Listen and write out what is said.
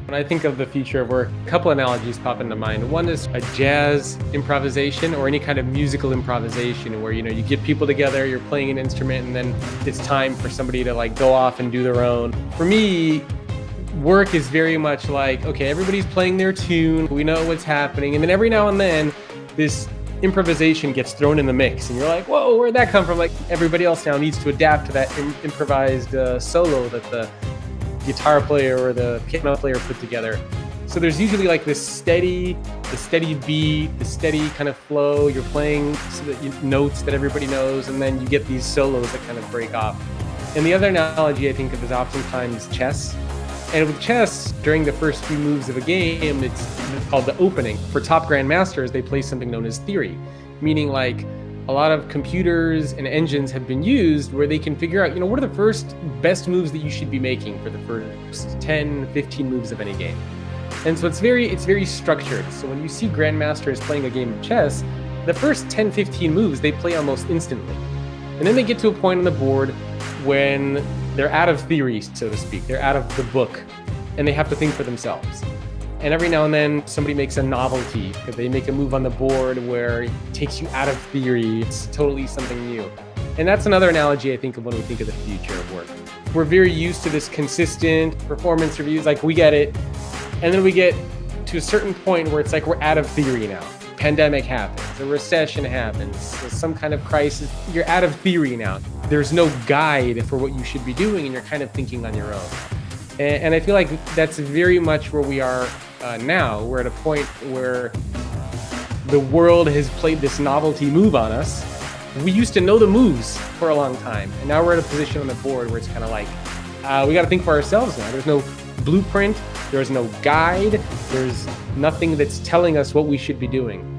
When I think of the future of work, a couple analogies pop into mind. One is a jazz improvisation or any kind of musical improvisation where, you get people together, you're playing an instrument, and then it's time for somebody to go off and do their own. For me, work is very much like, okay, everybody's playing their tune, we know what's happening, and then every now and then this improvisation gets thrown in the mix and you're like, whoa, where'd that come from? Everybody else now needs to adapt to that improvised solo that the guitar player or the piano player put together. So there's usually the steady beat, the steady kind of flow. You're playing notes that everybody knows, and then you get these solos that kind of break off. And the other analogy I think of is oftentimes chess. And with chess, during the first few moves of a game, it's called the opening. For top Grandmasters, they play something known as theory, meaning a lot of computers and engines have been used where they can figure out, what are the first best moves that you should be making for the first 10, 15 moves of any game. And so it's very structured. So when you see Grandmasters playing a game of chess, the first 10, 15 moves, they play almost instantly. And then they get to a point on the board when they're out of theory, so to speak. They're out of the book, and they have to think for themselves. And every now and then somebody makes a novelty, because they make a move on the board where it takes you out of theory. It's totally something new. And that's another analogy I think of when we think of the future of work. We're very used to this consistent performance reviews, we get it. And then we get to a certain point where it's we're out of theory now. Pandemic happens, a recession happens, some kind of crisis. You're out of theory now. There's no guide for what you should be doing, and you're kind of thinking on your own. And I feel like that's very much where we are now. We're at a point where the world has played this novelty move on us. We used to know the moves for a long time, and now we're at a position on the board where it's kind of we got to think for ourselves now. There's no blueprint, there's no guide, there's nothing that's telling us what we should be doing.